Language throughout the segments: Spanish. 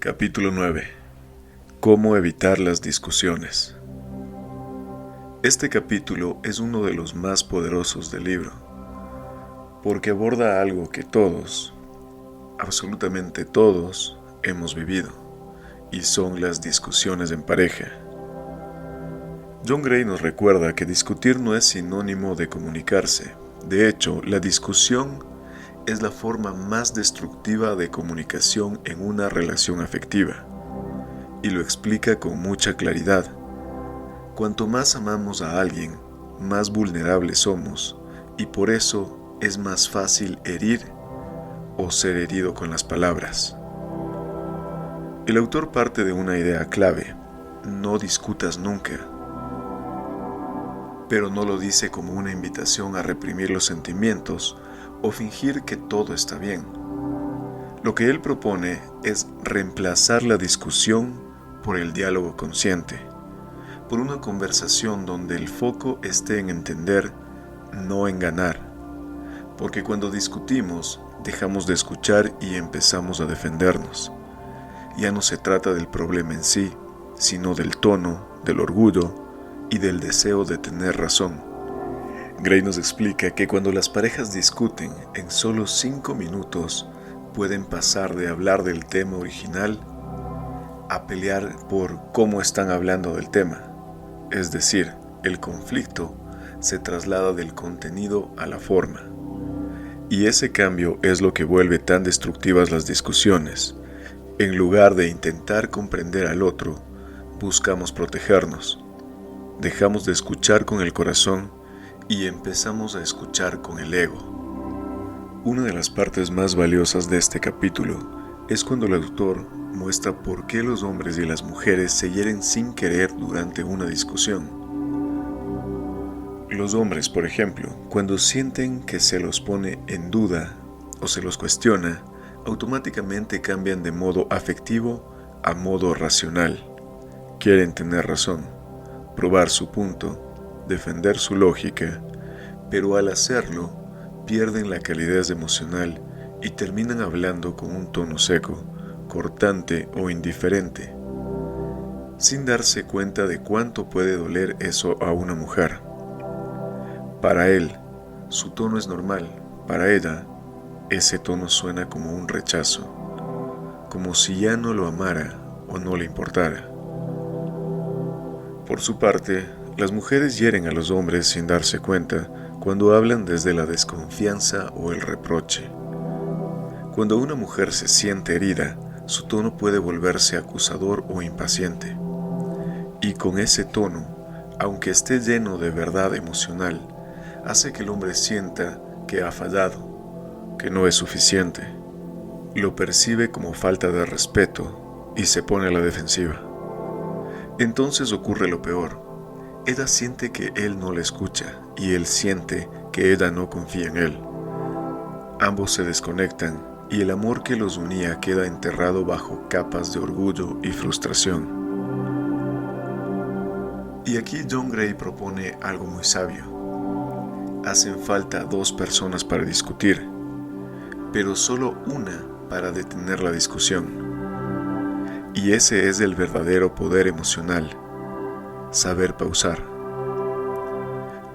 Capítulo 9. Cómo evitar las discusiones. Este capítulo es uno de los más poderosos del libro, porque aborda algo que todos, absolutamente todos, hemos vivido, y son las discusiones en pareja. John Gray nos recuerda que discutir no es sinónimo de comunicarse. De hecho, la discusión es la forma más destructiva de comunicación en una relación afectiva, y lo explica con mucha claridad. Cuanto más amamos a alguien, más vulnerables somos, y por eso es más fácil herir o ser herido con las palabras. El autor parte de una idea clave: no discutas nunca, pero no lo dice como una invitación a reprimir los sentimientos o fingir que todo está bien. Lo que él propone es reemplazar la discusión por el diálogo consciente, por una conversación donde el foco esté en entender, no en ganar. Porque cuando discutimos, dejamos de escuchar y empezamos a defendernos. Ya no se trata del problema en sí, sino del tono, del orgullo y del deseo de tener razón. Gray nos explica que cuando las parejas discuten, en solo 5 minutos pueden pasar de hablar del tema original a pelear por cómo están hablando del tema. Es decir, el conflicto se traslada del contenido a la forma. Y ese cambio es lo que vuelve tan destructivas las discusiones. En lugar de intentar comprender al otro, buscamos protegernos. Dejamos de escuchar con el corazón y empezamos a escuchar con el ego. Una de las partes más valiosas de este capítulo es cuando el autor muestra por qué los hombres y las mujeres se hieren sin querer durante una discusión. Los hombres, por ejemplo, cuando sienten que se los pone en duda o se los cuestiona, automáticamente cambian de modo afectivo a modo racional. Quieren tener razón, probar su punto, defender su lógica, pero al hacerlo pierden la calidez emocional y terminan hablando con un tono seco, cortante o indiferente, sin darse cuenta de cuánto puede doler eso a una mujer. Para él, su tono es normal; para ella, ese tono suena como un rechazo, como si ya no lo amara o no le importara. Por su parte, las mujeres hieren a los hombres sin darse cuenta cuando hablan desde la desconfianza o el reproche. Cuando una mujer se siente herida, su tono puede volverse acusador o impaciente. Y con ese tono, aunque esté lleno de verdad emocional, hace que el hombre sienta que ha fallado, que no es suficiente. Lo percibe como falta de respeto y se pone a la defensiva. Entonces ocurre lo peor. Ella siente que él no la escucha y él siente que ella no confía en él. Ambos se desconectan y el amor que los unía queda enterrado bajo capas de orgullo y frustración. Y aquí John Gray propone algo muy sabio. Hacen falta 2 personas para discutir, pero solo una para detener la discusión. Y ese es el verdadero poder emocional: saber pausar.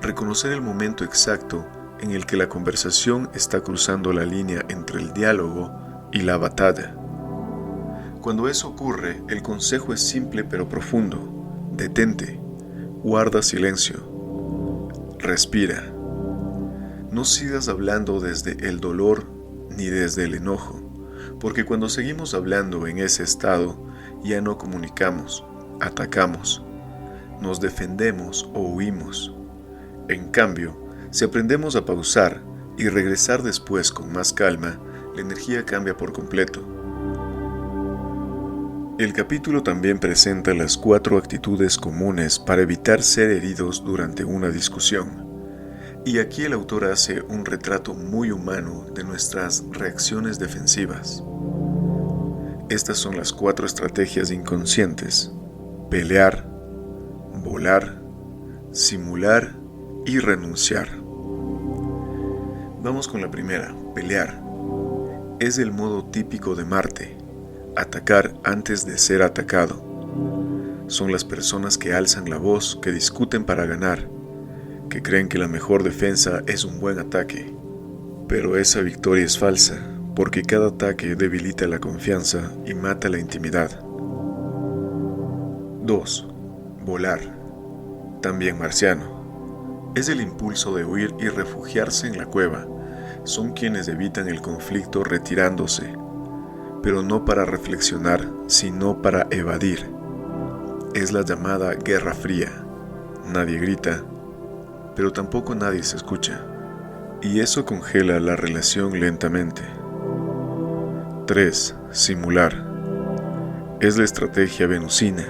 Reconocer el momento exacto en el que la conversación está cruzando la línea entre el diálogo y la batalla. Cuando eso ocurre, el consejo es simple pero profundo: detente, guarda silencio, respira. No sigas hablando desde el dolor ni desde el enojo, porque cuando seguimos hablando en ese estado, ya no comunicamos, atacamos, nos defendemos o huimos. En cambio, si aprendemos a pausar y regresar después con más calma, la energía cambia por completo. El capítulo también presenta las 4 actitudes comunes para evitar ser heridos durante una discusión. Y aquí el autor hace un retrato muy humano de nuestras reacciones defensivas. Estas son las 4 estrategias inconscientes: pelear, volar, simular y renunciar. Vamos con la primera: pelear. Es el modo típico de Marte. atacar antes de ser atacado. Son las personas que alzan la voz, que discuten para ganar, que creen que la mejor defensa es un buen ataque. Pero esa victoria es falsa, porque cada ataque debilita la confianza y mata la intimidad. 2. Volar, también marciano. Es el impulso de huir y refugiarse en la cueva. Son quienes evitan el conflicto retirándose, pero no para reflexionar, sino para evadir. Es la llamada Guerra Fría. Nadie grita, pero tampoco nadie se escucha, y eso congela la relación lentamente. 3. Simular. Es la estrategia venusina,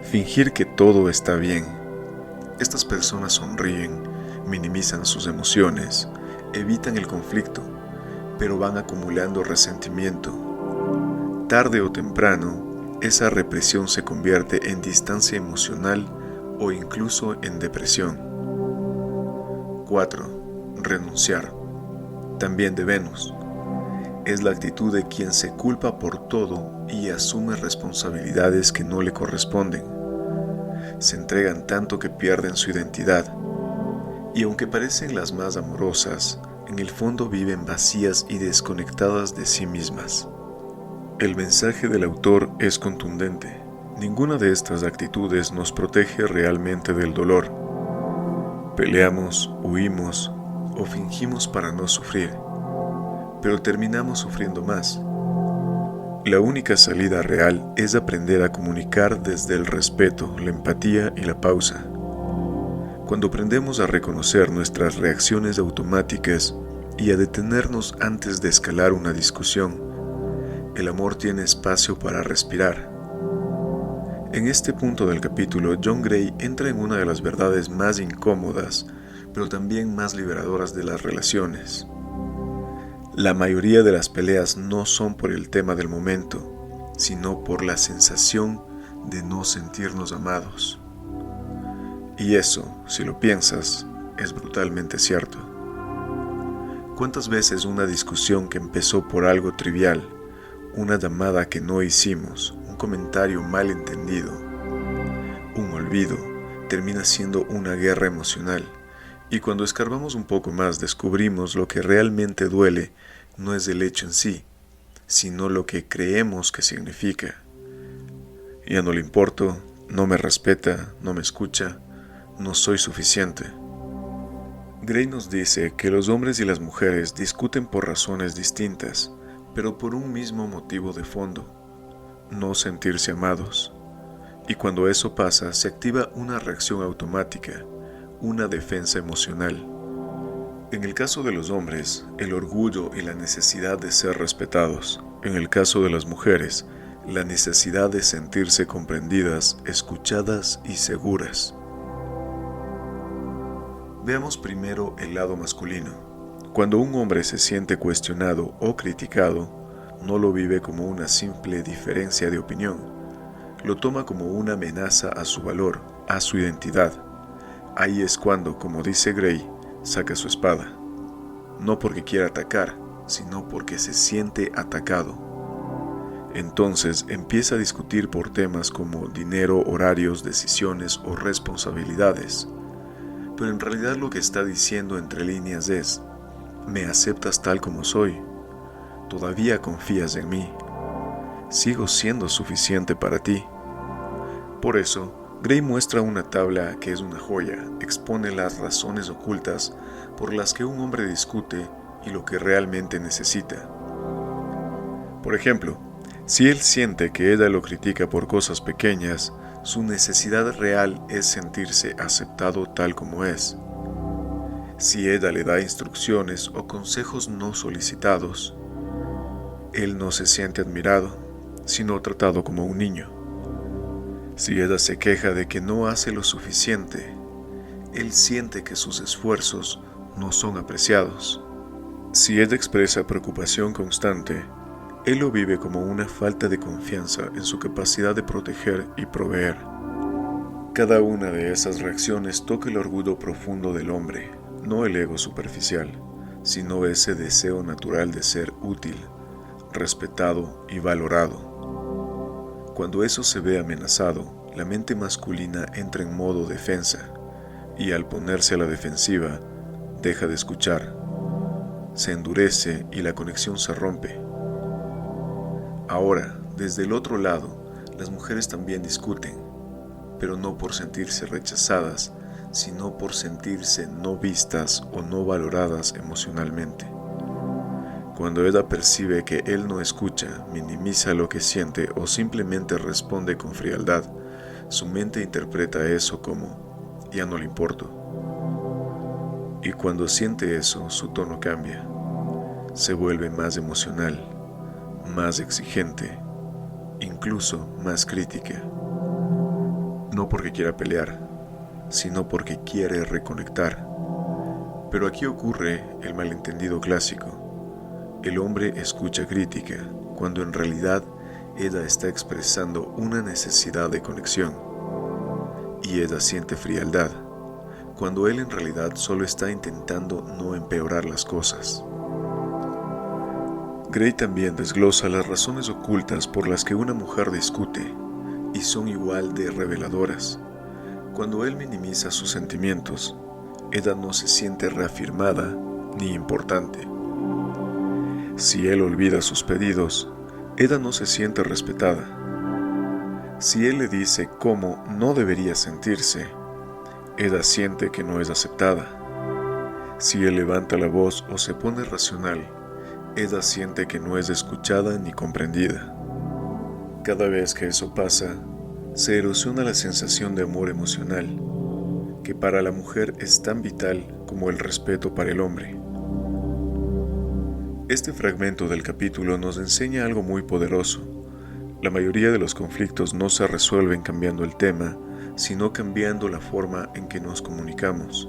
fingir que todo está bien. Estas personas sonríen, minimizan sus emociones, evitan el conflicto, pero van acumulando resentimiento. Tarde o temprano, esa represión se convierte en distancia emocional o incluso en depresión. 4. Renunciar, también de Venus. Es la actitud de quien se culpa por todo y asume responsabilidades que no le corresponden. Se entregan tanto que pierden su identidad. Y aunque parecen las más amorosas, en el fondo viven vacías y desconectadas de sí mismas. El mensaje del autor es contundente. Ninguna de estas actitudes nos protege realmente del dolor. Peleamos, huimos o fingimos para no sufrir, pero terminamos sufriendo más. La única salida real es aprender a comunicar desde el respeto, la empatía y la pausa. Cuando aprendemos a reconocer nuestras reacciones automáticas y a detenernos antes de escalar una discusión, el amor tiene espacio para respirar. En este punto del capítulo, John Gray entra en una de las verdades más incómodas, pero también más liberadoras de las relaciones. La mayoría de las peleas no son por el tema del momento, sino por la sensación de no sentirnos amados. Y eso, si lo piensas, es brutalmente cierto. ¿Cuántas veces una discusión que empezó por algo trivial, una llamada que no hicimos, un comentario mal entendido, un olvido, termina siendo una guerra emocional? Y cuando escarbamos un poco más, descubrimos lo que realmente duele no es el hecho en sí, sino lo que creemos que significa. Ya no le importo, no me respeta, no me escucha, no soy suficiente. Gray nos dice que los hombres y las mujeres discuten por razones distintas, pero por un mismo motivo de fondo: no sentirse amados. Y cuando eso pasa, se activa una reacción automática, una defensa emocional. En el caso de los hombres, el orgullo y la necesidad de ser respetados. En el caso de las mujeres, la necesidad de sentirse comprendidas, escuchadas y seguras. Veamos primero el lado masculino. Cuando un hombre se siente cuestionado o criticado, no lo vive como una simple diferencia de opinión. Lo toma como una amenaza a su valor, a su identidad. Ahí es cuando, como dice Gray, saca su espada. No porque quiera atacar, sino porque se siente atacado. Entonces empieza a discutir por temas como dinero, horarios, decisiones o responsabilidades. Pero en realidad lo que está diciendo entre líneas es: ¿me aceptas tal como soy? ¿Todavía confías en mí? ¿Sigo siendo suficiente para ti? Por eso, Gray muestra una tabla que es una joya. Expone las razones ocultas por las que un hombre discute y lo que realmente necesita. Por ejemplo, si él siente que ella lo critica por cosas pequeñas, su necesidad real es sentirse aceptado tal como es. Si ella le da instrucciones o consejos no solicitados, él no se siente admirado, sino tratado como un niño. Si ella se queja de que no hace lo suficiente, él siente que sus esfuerzos no son apreciados. Si ella expresa preocupación constante, él lo vive como una falta de confianza en su capacidad de proteger y proveer. Cada una de esas reacciones toca el orgullo profundo del hombre, no el ego superficial, sino ese deseo natural de ser útil, respetado y valorado. Cuando eso se ve amenazado, la mente masculina entra en modo defensa y al ponerse a la defensiva, deja de escuchar, se endurece y la conexión se rompe. Ahora, desde el otro lado, las mujeres también discuten, pero no por sentirse rechazadas, sino por sentirse no vistas o no valoradas emocionalmente. Cuando ella percibe que él no escucha, minimiza lo que siente o simplemente responde con frialdad, su mente interpreta eso como "ya no le importo". Y cuando siente eso, su tono cambia. Se vuelve más emocional, más exigente, incluso más crítica. No porque quiera pelear, sino porque quiere reconectar. Pero aquí ocurre el malentendido clásico. El hombre escucha crítica, cuando en realidad ella está expresando una necesidad de conexión. Y ella siente frialdad, cuando él en realidad solo está intentando no empeorar las cosas. Gray también desglosa las razones ocultas por las que una mujer discute, y son igual de reveladoras. Cuando él minimiza sus sentimientos, ella no se siente reafirmada ni importante. Si él olvida sus pedidos, ella no se siente respetada. Si él le dice cómo no debería sentirse, ella siente que no es aceptada. Si él levanta la voz o se pone racional, ella siente que no es escuchada ni comprendida. Cada vez que eso pasa, se erosiona la sensación de amor emocional, que para la mujer es tan vital como el respeto para el hombre. Este fragmento del capítulo nos enseña algo muy poderoso. La mayoría de los conflictos no se resuelven cambiando el tema, sino cambiando la forma en que nos comunicamos.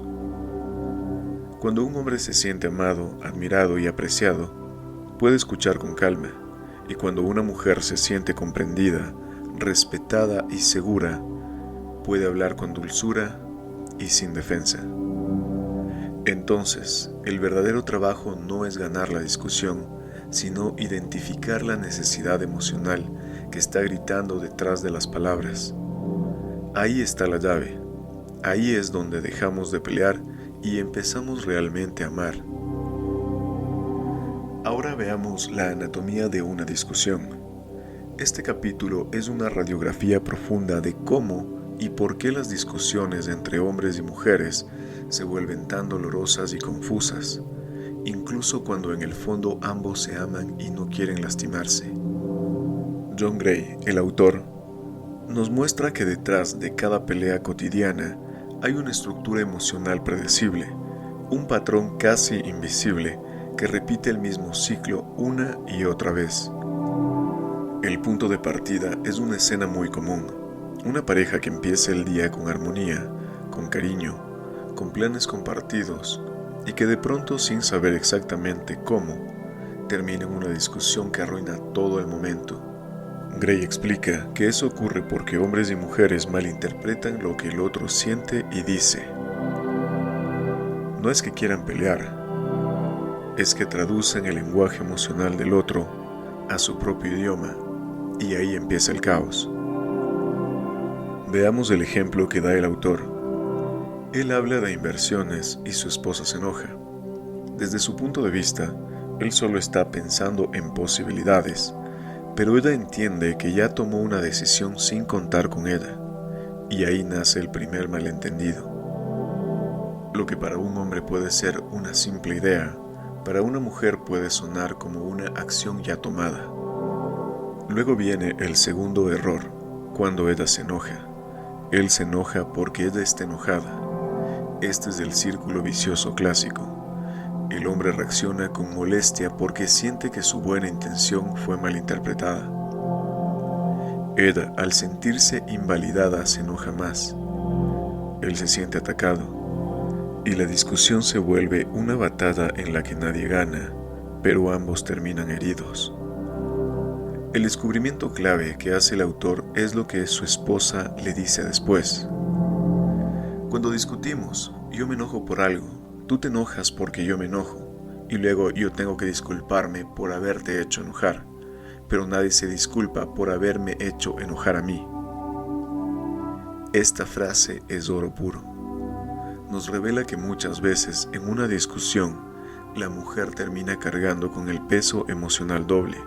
Cuando un hombre se siente amado, admirado y apreciado, puede escuchar con calma, y cuando una mujer se siente comprendida, respetada y segura, puede hablar con dulzura y sin defensa. Entonces, el verdadero trabajo no es ganar la discusión, sino identificar la necesidad emocional que está gritando detrás de las palabras. Ahí está la llave. Ahí es donde dejamos de pelear y empezamos realmente a amar. Ahora veamos la anatomía de una discusión. Este capítulo es una radiografía profunda de cómo y por qué las discusiones entre hombres y mujeres se vuelven tan dolorosas y confusas, incluso cuando en el fondo ambos se aman y no quieren lastimarse. John Gray, el autor, nos muestra que detrás de cada pelea cotidiana hay una estructura emocional predecible, un patrón casi invisible que repite el mismo ciclo una y otra vez. El punto de partida es una escena muy común, una pareja que empieza el día con armonía, con cariño, con planes compartidos y que de pronto, sin saber exactamente cómo, termina en una discusión que arruina todo el momento. Gray explica que eso ocurre porque hombres y mujeres malinterpretan lo que el otro siente y dice. No es que quieran pelear, es que traducen el lenguaje emocional del otro a su propio idioma y ahí empieza el caos. Veamos el ejemplo que da el autor. Él habla de inversiones y su esposa se enoja. Desde su punto de vista, él solo está pensando en posibilidades, pero ella entiende que ya tomó una decisión sin contar con ella, y ahí nace el primer malentendido. Lo que para un hombre puede ser una simple idea, para una mujer puede sonar como una acción ya tomada. Luego viene el segundo error, cuando ella se enoja. Él se enoja porque ella está enojada. Este es el círculo vicioso clásico. El hombre reacciona con molestia porque siente que su buena intención fue malinterpretada. Ella, al sentirse invalidada, se enoja más. Él se siente atacado. Y la discusión se vuelve una batalla en la que nadie gana, pero ambos terminan heridos. El descubrimiento clave que hace el autor es lo que su esposa le dice después. Cuando discutimos, yo me enojo por algo, tú te enojas porque yo me enojo, y luego yo tengo que disculparme por haberte hecho enojar, pero nadie se disculpa por haberme hecho enojar a mí. Esta frase es oro puro. Nos revela que muchas veces en una discusión la mujer termina cargando con el peso emocional doble,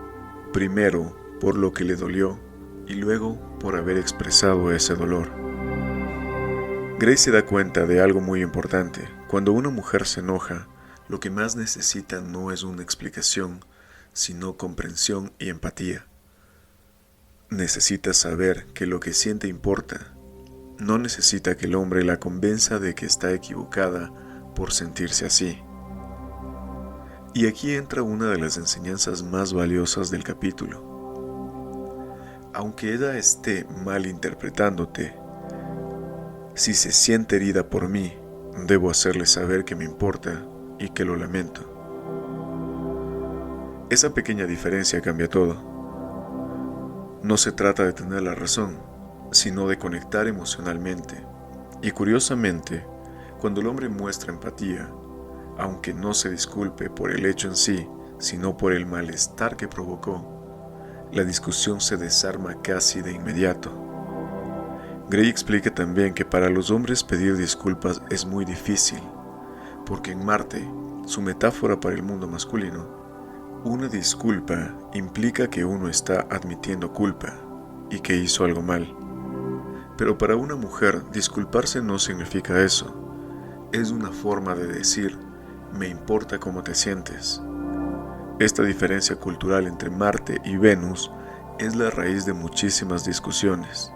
primero por lo que le dolió y luego por haber expresado ese dolor. Grace se da cuenta de algo muy importante. Cuando una mujer se enoja, lo que más necesita no es una explicación, sino comprensión y empatía. Necesita saber que lo que siente importa. No necesita que el hombre la convenza de que está equivocada por sentirse así. Y aquí entra una de las enseñanzas más valiosas del capítulo. Aunque ella esté malinterpretándote, si se siente herida por mí, debo hacerle saber que me importa y que lo lamento. Esa pequeña diferencia cambia todo. No se trata de tener la razón, sino de conectar emocionalmente. Y curiosamente, cuando el hombre muestra empatía, aunque no se disculpe por el hecho en sí, sino por el malestar que provocó, la discusión se desarma casi de inmediato. Gray explica también que para los hombres pedir disculpas es muy difícil, porque en Marte, su metáfora para el mundo masculino, una disculpa implica que uno está admitiendo culpa y que hizo algo mal. Pero para una mujer, disculparse no significa eso. Es una forma de decir, me importa cómo te sientes. Esta diferencia cultural entre Marte y Venus es la raíz de muchísimas discusiones.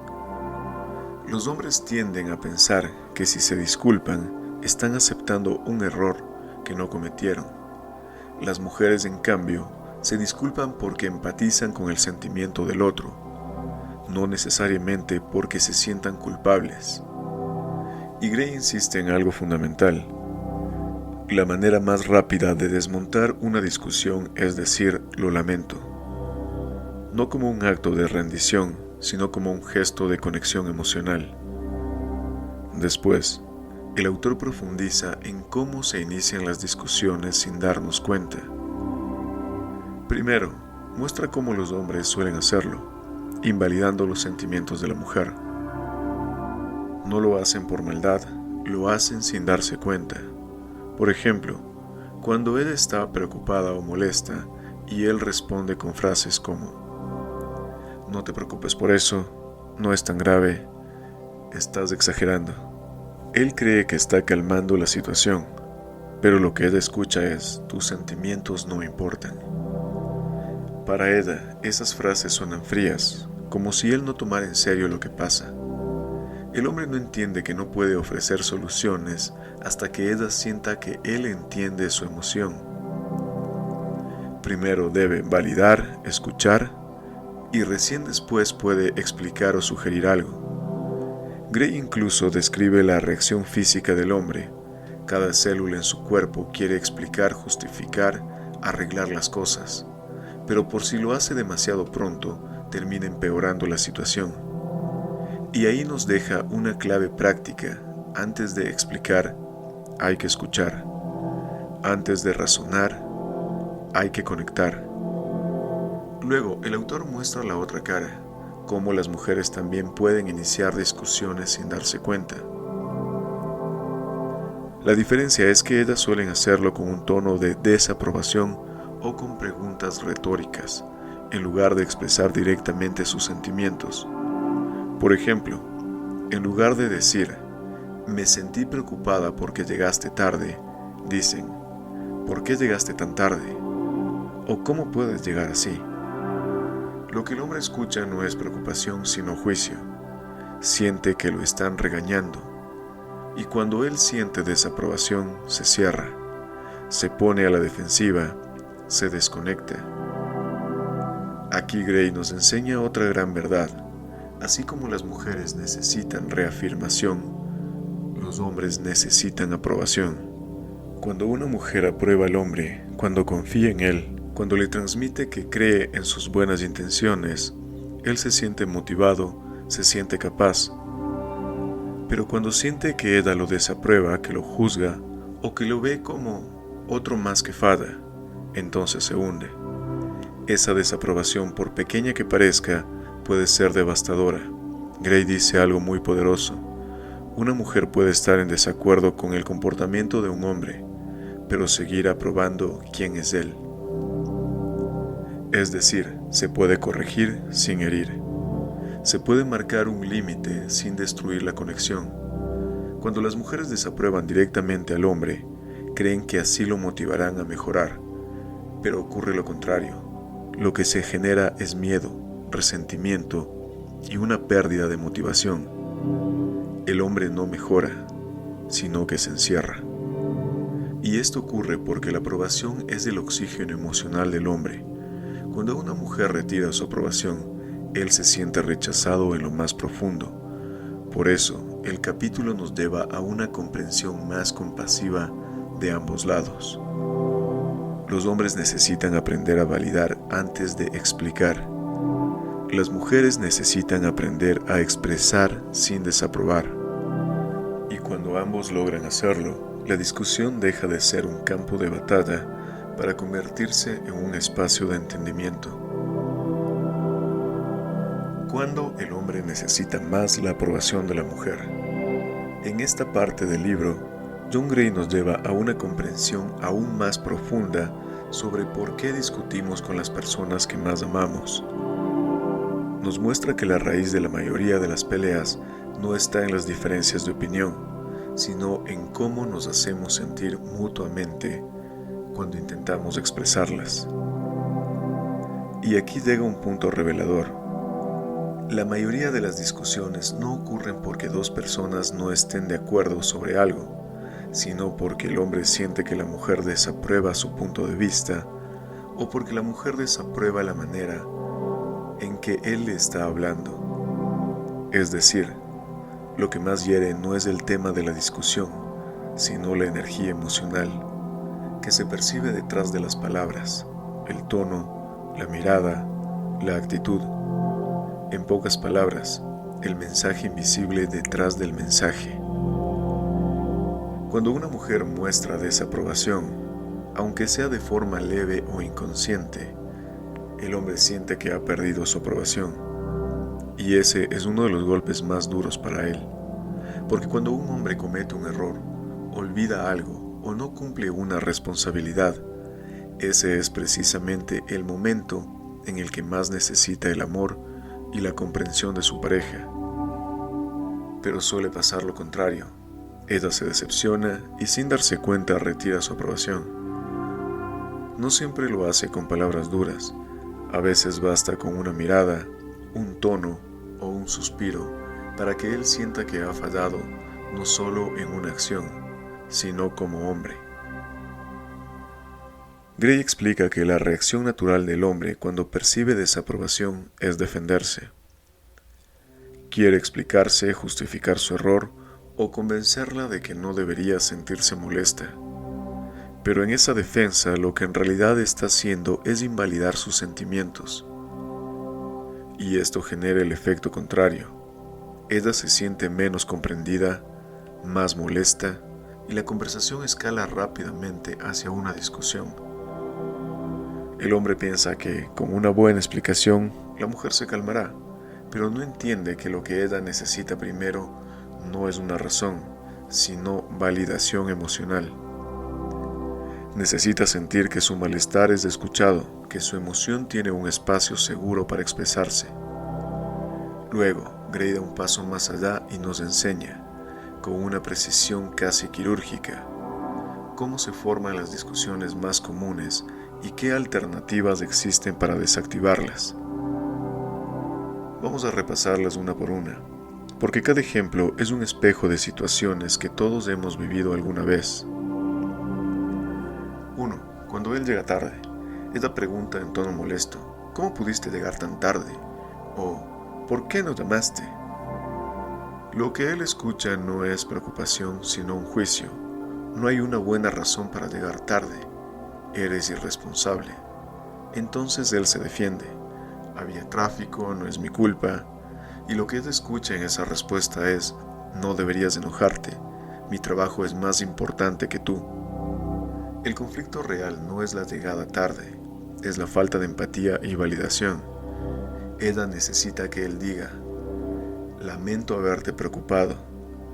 Los hombres tienden a pensar que si se disculpan, están aceptando un error que no cometieron. Las mujeres, en cambio, se disculpan porque empatizan con el sentimiento del otro, no necesariamente porque se sientan culpables. Y Gray insiste en algo fundamental. La manera más rápida de desmontar una discusión es decir, lo lamento. No como un acto de rendición, sino como un gesto de conexión emocional. Después, el autor profundiza en cómo se inician las discusiones sin darnos cuenta. Primero, muestra cómo los hombres suelen hacerlo, invalidando los sentimientos de la mujer. No lo hacen por maldad, lo hacen sin darse cuenta. Por ejemplo, cuando ella está preocupada o molesta y él responde con frases como: no te preocupes por eso, no es tan grave, estás exagerando. Él cree que está calmando la situación, pero lo que ella escucha es: tus sentimientos no importan. Para ella, esas frases suenan frías, como si él no tomara en serio lo que pasa. El hombre no entiende que no puede ofrecer soluciones hasta que ella sienta que él entiende su emoción. Primero debe validar, escuchar, y recién después puede explicar o sugerir algo. Gray incluso describe la reacción física del hombre. Cada célula en su cuerpo quiere explicar, justificar, arreglar las cosas, pero por si lo hace demasiado pronto, termina empeorando la situación. Y ahí nos deja una clave práctica. Antes de explicar, hay que escuchar. Antes de razonar, hay que conectar. Luego, el autor muestra la otra cara, cómo las mujeres también pueden iniciar discusiones sin darse cuenta. La diferencia es que ellas suelen hacerlo con un tono de desaprobación o con preguntas retóricas, en lugar de expresar directamente sus sentimientos. Por ejemplo, en lugar de decir, me sentí preocupada porque llegaste tarde, dicen, ¿por qué llegaste tan tarde? ¿O cómo puedes llegar así? Lo que el hombre escucha no es preocupación sino juicio. Siente que lo están regañando. Y cuando él siente desaprobación, se cierra, se pone a la defensiva, se desconecta. Aquí Gray nos enseña otra gran verdad. Así como las mujeres necesitan reafirmación, los hombres necesitan aprobación. Cuando una mujer aprueba al hombre, cuando confía en él, cuando le transmite que cree en sus buenas intenciones, él se siente motivado, se siente capaz. Pero cuando siente que ella lo desaprueba, que lo juzga, o que lo ve como otro más que fada, entonces se hunde. Esa desaprobación, por pequeña que parezca, puede ser devastadora. Gray dice algo muy poderoso. Una mujer puede estar en desacuerdo con el comportamiento de un hombre, pero seguir aprobando quién es él. Es decir, se puede corregir sin herir. Se puede marcar un límite sin destruir la conexión. Cuando las mujeres desaprueban directamente al hombre, creen que así lo motivarán a mejorar, pero ocurre lo contrario. Lo que se genera es miedo, resentimiento y una pérdida de motivación. El hombre no mejora, sino que se encierra. Y esto ocurre porque la aprobación es el oxígeno emocional del hombre. Cuando una mujer retira su aprobación, él se siente rechazado en lo más profundo. Por eso, el capítulo nos lleva a una comprensión más compasiva de ambos lados. Los hombres necesitan aprender a validar antes de explicar. Las mujeres necesitan aprender a expresar sin desaprobar. Y cuando ambos logran hacerlo, la discusión deja de ser un campo de batalla para convertirse en un espacio de entendimiento. ¿Cuándo el hombre necesita más la aprobación de la mujer? En esta parte del libro, John Gray nos lleva a una comprensión aún más profunda sobre por qué discutimos con las personas que más amamos. Nos muestra que la raíz de la mayoría de las peleas no está en las diferencias de opinión, sino en cómo nos hacemos sentir mutuamente cuando intentamos expresarlas. Y aquí llega un punto revelador. La mayoría de las discusiones no ocurren porque dos personas no estén de acuerdo sobre algo, sino porque el hombre siente que la mujer desaprueba su punto de vista o porque la mujer desaprueba la manera en que él le está hablando. Es decir, lo que más hiere no es el tema de la discusión, sino la energía emocional que se percibe detrás de las palabras, el tono, la mirada, la actitud. En pocas palabras, el mensaje invisible detrás del mensaje. Cuando una mujer muestra desaprobación, aunque sea de forma leve o inconsciente, el hombre siente que ha perdido su aprobación. Y ese es uno de los golpes más duros para él. Porque cuando un hombre comete un error, olvida algo o no cumple una responsabilidad, ese es precisamente el momento en el que más necesita el amor y la comprensión de su pareja. Pero suele pasar lo contrario. Ella se decepciona y sin darse cuenta retira su aprobación. No siempre lo hace con palabras duras. A veces basta con una mirada, un tono o un suspiro para que él sienta que ha fallado no solo en una acción, sino como hombre. Gray explica que la reacción natural del hombre cuando percibe desaprobación es defenderse. Quiere explicarse, justificar su error o convencerla de que no debería sentirse molesta. Pero en esa defensa lo que en realidad está haciendo es invalidar sus sentimientos. Y esto genera el efecto contrario. Ella se siente menos comprendida, más molesta, y la conversación escala rápidamente hacia una discusión. El hombre piensa que, con una buena explicación, la mujer se calmará, pero no entiende que lo que ella necesita primero no es una razón, sino validación emocional. Necesita sentir que su malestar es escuchado, que su emoción tiene un espacio seguro para expresarse. Luego, Gray da un paso más allá y nos enseña, con una precisión casi quirúrgica, cómo se forman las discusiones más comunes y qué alternativas existen para desactivarlas. Vamos a repasarlas una por una, porque cada ejemplo es un espejo de situaciones que todos hemos vivido alguna vez. 1. Cuando él llega tarde, ella pregunta en tono molesto, ¿cómo pudiste llegar tan tarde? O, ¿por qué no llamaste? Lo que él escucha no es preocupación, sino un juicio. No hay una buena razón para llegar tarde. Eres irresponsable. Entonces él se defiende. Había tráfico, no es mi culpa. Y lo que ella escucha en esa respuesta es, no deberías enojarte. Mi trabajo es más importante que tú. El conflicto real no es la llegada tarde, es la falta de empatía y validación. Eda necesita que él diga: lamento haberte preocupado,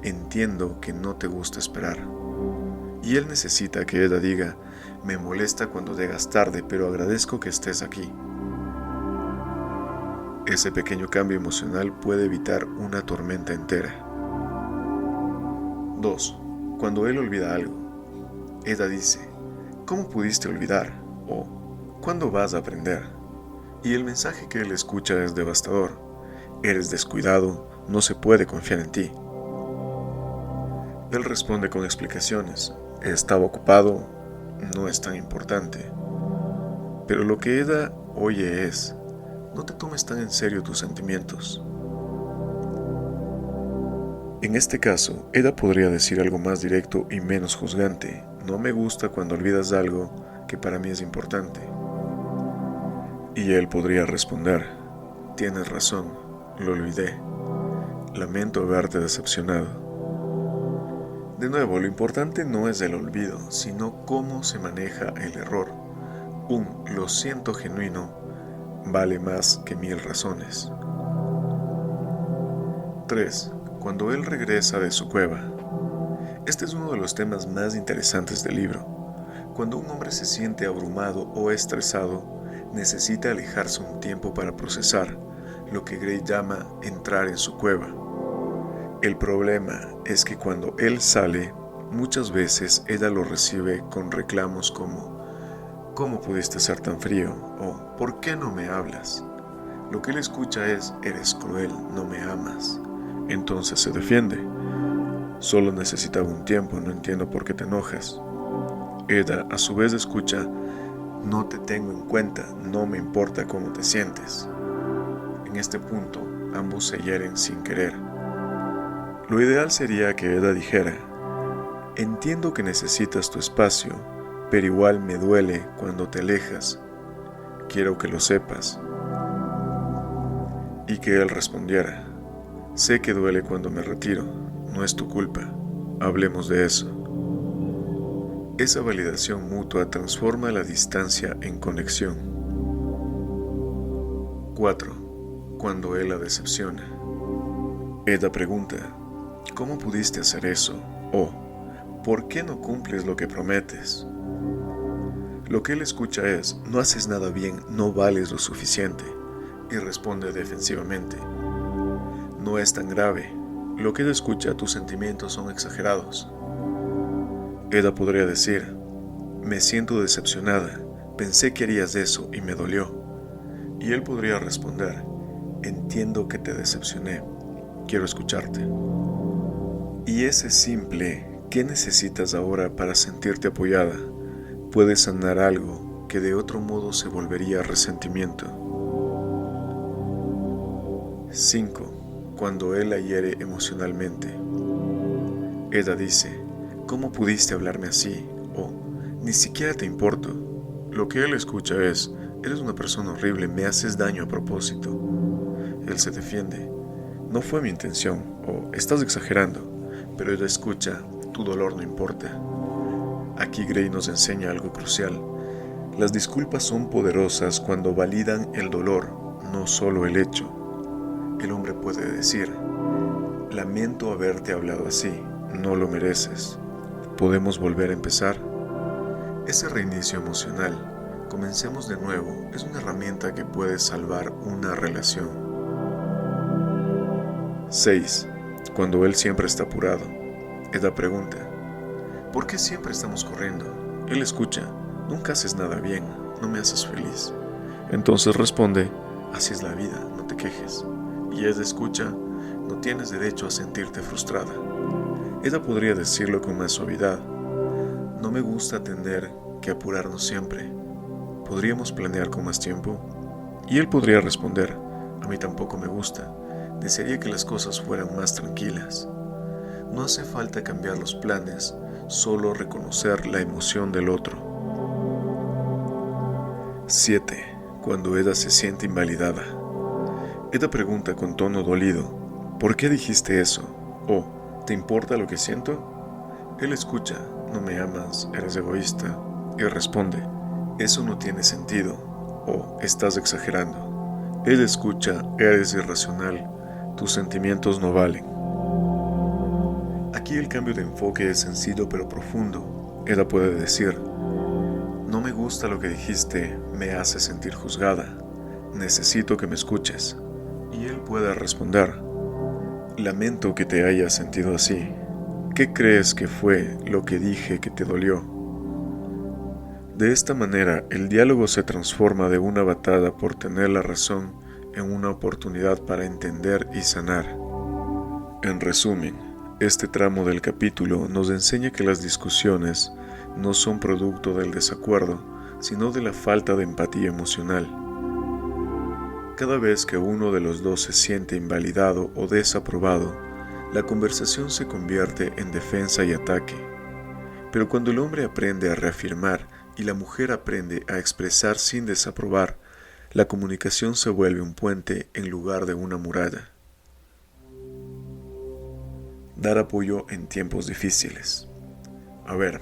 entiendo que no te gusta esperar. Y él necesita que Eda diga: me molesta cuando llegas tarde, pero agradezco que estés aquí. Ese pequeño cambio emocional puede evitar una tormenta entera. 2. Cuando él olvida algo, Eda dice: ¿cómo pudiste olvidar? O ¿cuándo vas a aprender? Y el mensaje que él escucha es devastador: eres descuidado, no se puede confiar en ti. Él responde con explicaciones: estaba ocupado, no es tan importante. Pero lo que Eda oye es: no te tomes tan en serio tus sentimientos. En este caso, Eda podría decir algo más directo y menos juzgante: no me gusta cuando olvidas algo que para mí es importante. Y él podría responder: tienes razón, lo olvidé. Lamento haberte decepcionado. De nuevo, lo importante no es el olvido, sino cómo se maneja el error. Un lo siento genuino vale más que 1000 razones. 3. Cuando él regresa de su cueva. Este es uno de los temas más interesantes del libro. Cuando un hombre se siente abrumado o estresado, necesita alejarse un tiempo para procesar, lo que Gray llama entrar en su cueva. El problema es que cuando él sale, muchas veces Eda lo recibe con reclamos como: ¿cómo pudiste ser tan frío? O ¿por qué no me hablas? Lo que él escucha es: eres cruel, no me amas. Entonces se defiende: solo necesitaba un tiempo, no entiendo por qué te enojas. Eda a su vez escucha: no te tengo en cuenta, no me importa cómo te sientes. En este punto, ambos se hieren sin querer. Lo ideal sería que Eda dijera: entiendo que necesitas tu espacio, pero igual me duele cuando te alejas. Quiero que lo sepas. Y que él respondiera: sé que duele cuando me retiro, no es tu culpa, hablemos de eso. Esa validación mutua transforma la distancia en conexión. 4. Cuando él la decepciona. Eda pregunta: ¿cómo pudiste hacer eso? O ¿por qué no cumples lo que prometes? Lo que él escucha es: no haces nada bien, no vales lo suficiente. Y responde defensivamente: no es tan grave. Lo que él escucha: tus sentimientos son exagerados. Eda podría decir: me siento decepcionada, pensé que harías eso y me dolió. Y él podría responder: entiendo que te decepcioné, quiero escucharte. Y ese simple ¿qué necesitas ahora para sentirte apoyada? Puede sanar algo que de otro modo se volvería resentimiento. 5. Cuando él la hiere emocionalmente. Eda dice: ¿cómo pudiste hablarme así? O ni siquiera te importo. Lo que él escucha es: eres una persona horrible, me haces daño a propósito. Él se defiende: no fue mi intención. O estás exagerando. Pero ella escucha: tu dolor no importa. Aquí Gray nos enseña algo crucial. Las disculpas son poderosas cuando validan el dolor, no solo el hecho. El hombre puede decir: lamento haberte hablado así, no lo mereces. ¿Podemos volver a empezar? Ese reinicio emocional, comencemos de nuevo, es una herramienta que puede salvar una relación. 6. Cuando él siempre está apurado. Eda pregunta: ¿por qué siempre estamos corriendo? Él escucha: nunca haces nada bien, no me haces feliz. Entonces responde: así es la vida, no te quejes. Y Eda escucha: no tienes derecho a sentirte frustrada. Eda podría decirlo con más suavidad: no me gusta tener que apurarnos siempre. ¿Podríamos planear con más tiempo? Y él podría responder: a mí tampoco me gusta. Desearía que las cosas fueran más tranquilas. No hace falta cambiar los planes, solo reconocer la emoción del otro. 7. Cuando Eda se siente invalidada. Eda pregunta con tono dolido: ¿por qué dijiste eso? O ¿te importa lo que siento? Él escucha: no me amas, eres egoísta. Y responde: eso no tiene sentido, o estás exagerando. Él escucha, eres irracional, tus sentimientos no valen. Aquí el cambio de enfoque es sencillo pero profundo. Ella puede decir: no me gusta lo que dijiste, me hace sentir juzgada, necesito que me escuches. Y él puede responder: lamento que te hayas sentido así. ¿Qué crees que fue lo que dije que te dolió? De esta manera, el diálogo se transforma de una batalla por tener la razón en una oportunidad para entender y sanar. En resumen, este tramo del capítulo nos enseña que las discusiones no son producto del desacuerdo, sino de la falta de empatía emocional. Cada vez que uno de los dos se siente invalidado o desaprobado, la conversación se convierte en defensa y ataque. Pero cuando el hombre aprende a reafirmar y la mujer aprende a expresar sin desaprobar, la comunicación se vuelve un puente en lugar de una muralla. Dar apoyo en tiempos difíciles. A ver,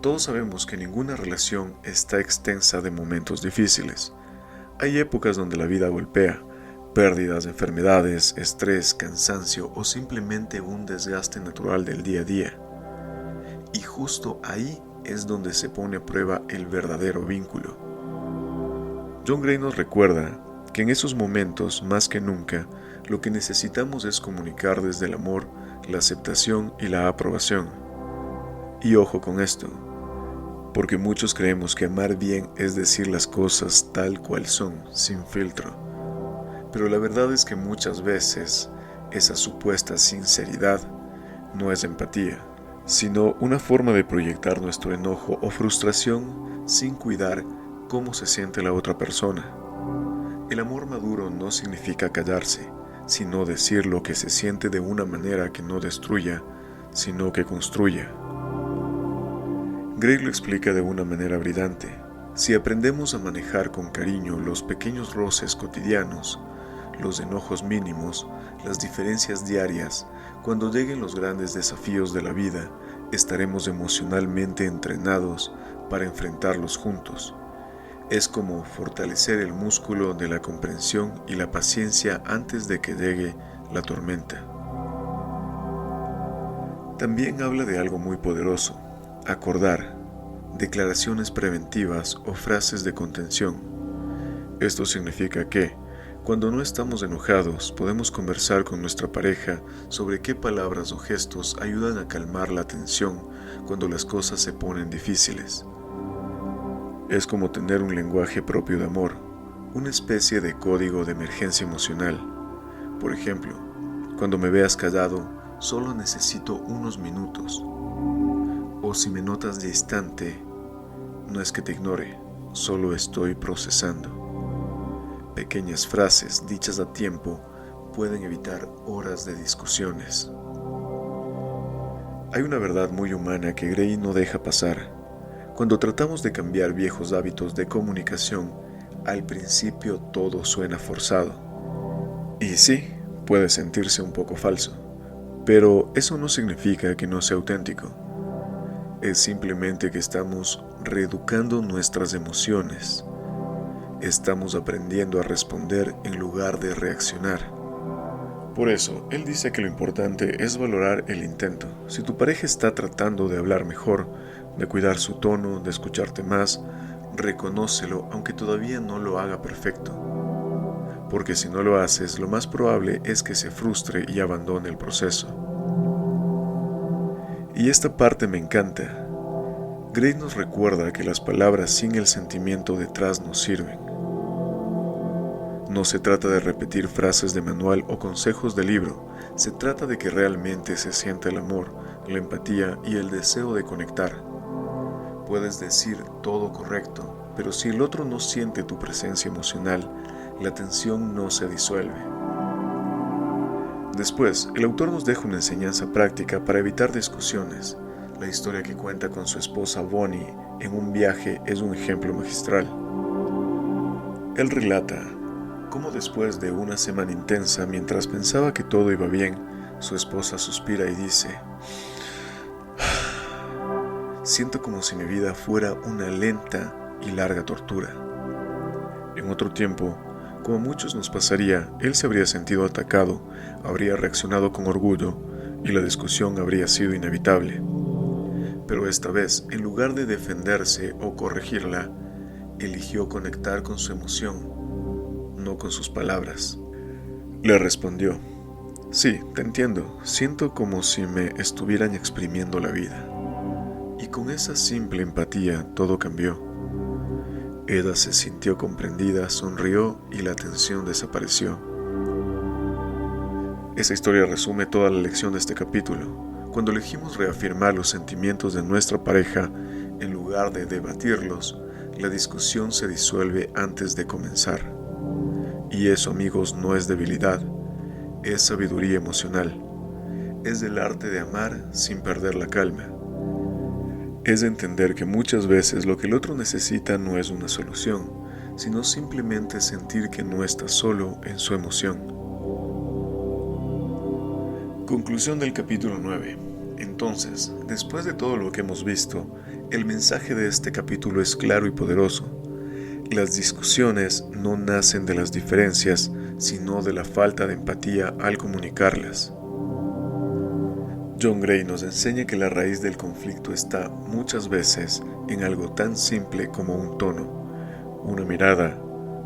todos sabemos que ninguna relación está extensa de momentos difíciles. Hay épocas donde la vida golpea, pérdidas, enfermedades, estrés, cansancio o simplemente un desgaste natural del día a día. Y justo ahí es donde se pone a prueba el verdadero vínculo. John Gray nos recuerda que en esos momentos, más que nunca, lo que necesitamos es comunicar desde el amor, la aceptación y la aprobación. Y ojo con esto, porque muchos creemos que amar bien es decir las cosas tal cual son, sin filtro. Pero la verdad es que muchas veces esa supuesta sinceridad no es empatía, sino una forma de proyectar nuestro enojo o frustración sin cuidar cómo se siente la otra persona. El amor maduro no significa callarse, sino decir lo que se siente de una manera que no destruya, sino que construya. Gray lo explica de una manera brillante. Si aprendemos a manejar con cariño los pequeños roces cotidianos, los enojos mínimos, las diferencias diarias, cuando lleguen los grandes desafíos de la vida, estaremos emocionalmente entrenados para enfrentarlos juntos. Es como fortalecer el músculo de la comprensión y la paciencia antes de que llegue la tormenta. También habla de algo muy poderoso: acordar, declaraciones preventivas o frases de contención. Esto significa que, cuando no estamos enojados, podemos conversar con nuestra pareja sobre qué palabras o gestos ayudan a calmar la tensión cuando las cosas se ponen difíciles. Es como tener un lenguaje propio de amor, una especie de código de emergencia emocional. Por ejemplo, cuando me veas callado, solo necesito unos minutos. O si me notas distante, no es que te ignore, solo estoy procesando. Pequeñas frases dichas a tiempo pueden evitar horas de discusiones. Hay una verdad muy humana que Gray no deja pasar. Cuando tratamos de cambiar viejos hábitos de comunicación, al principio todo suena forzado. Y sí, puede sentirse un poco falso, pero eso no significa que no sea auténtico. Es simplemente que estamos reeducando nuestras emociones. Estamos aprendiendo a responder en lugar de reaccionar. Por eso, él dice que lo importante es valorar el intento. Si tu pareja está tratando de hablar mejor, de cuidar su tono, de escucharte más, reconócelo aunque todavía no lo haga perfecto. Porque si no lo haces, lo más probable es que se frustre y abandone el proceso. Y esta parte me encanta. Gray nos recuerda que las palabras sin el sentimiento detrás no sirven. No se trata de repetir frases de manual o consejos de libro, se trata de que realmente se sienta el amor, la empatía y el deseo de conectar. Puedes decir todo correcto, pero si el otro no siente tu presencia emocional, la tensión no se disuelve. Después, el autor nos deja una enseñanza práctica para evitar discusiones. La historia que cuenta con su esposa Bonnie en un viaje es un ejemplo magistral. Él relata cómo después de una semana intensa, mientras pensaba que todo iba bien, su esposa suspira y dice: siento como si mi vida fuera una lenta y larga tortura. En otro tiempo, como a muchos nos pasaría, él se habría sentido atacado, habría reaccionado con orgullo y la discusión habría sido inevitable. Pero esta vez, en lugar de defenderse o corregirla, eligió conectar con su emoción, no con sus palabras. Le respondió: sí, te entiendo, siento como si me estuvieran exprimiendo la vida. Y con esa simple empatía todo cambió. Eda se sintió comprendida, sonrió y la tensión desapareció. Esa historia resume toda la lección de este capítulo. Cuando elegimos reafirmar los sentimientos de nuestra pareja, en lugar de debatirlos, la discusión se disuelve antes de comenzar. Y eso, amigos, no es debilidad, es sabiduría emocional. Es del arte de amar sin perder la calma. Es de entender que muchas veces lo que el otro necesita no es una solución, sino simplemente sentir que no está solo en su emoción. Conclusión del capítulo 9. Entonces, después de todo lo que hemos visto, el mensaje de este capítulo es claro y poderoso. Las discusiones no nacen de las diferencias, sino de la falta de empatía al comunicarlas. John Gray nos enseña que la raíz del conflicto está muchas veces en algo tan simple como un tono, una mirada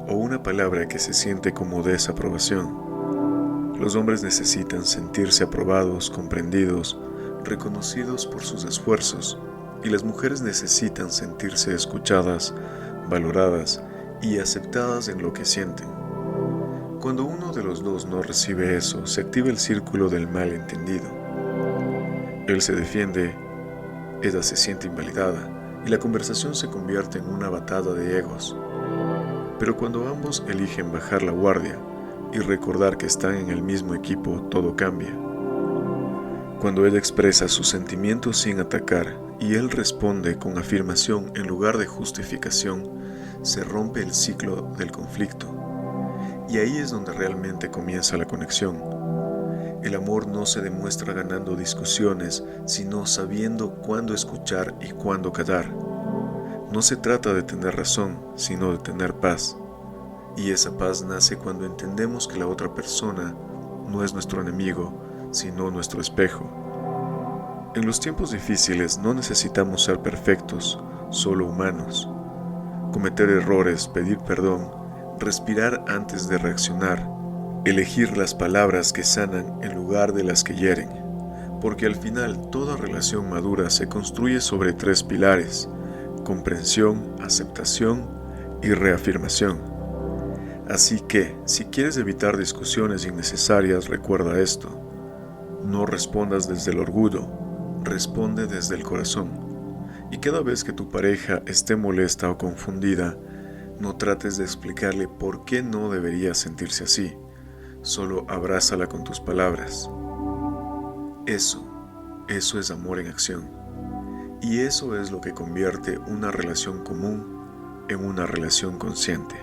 o una palabra que se siente como desaprobación. Los hombres necesitan sentirse aprobados, comprendidos, reconocidos por sus esfuerzos, y las mujeres necesitan sentirse escuchadas, valoradas y aceptadas en lo que sienten. Cuando uno de los dos no recibe eso, se activa el círculo del malentendido. Él se defiende, ella se siente invalidada y la conversación se convierte en una batalla de egos. Pero cuando ambos eligen bajar la guardia y recordar que están en el mismo equipo, todo cambia. Cuando ella expresa sus sentimientos sin atacar y él responde con afirmación en lugar de justificación, se rompe el ciclo del conflicto. Y ahí es donde realmente comienza la conexión. El amor no se demuestra ganando discusiones, sino sabiendo cuándo escuchar y cuándo callar. No se trata de tener razón, sino de tener paz. Y esa paz nace cuando entendemos que la otra persona no es nuestro enemigo, sino nuestro espejo. En los tiempos difíciles no necesitamos ser perfectos, solo humanos. Cometer errores, pedir perdón, respirar antes de reaccionar, elegir las palabras que sanan en lugar de las que hieren, porque al final toda relación madura se construye sobre 3 pilares: comprensión, aceptación y reafirmación. Así que, si quieres evitar discusiones innecesarias, recuerda esto: no respondas desde el orgullo, responde desde el corazón. Y cada vez que tu pareja esté molesta o confundida, no trates de explicarle por qué no debería sentirse así. Solo abrázala con tus palabras. Eso es amor en acción. Y eso es lo que convierte una relación común en una relación consciente.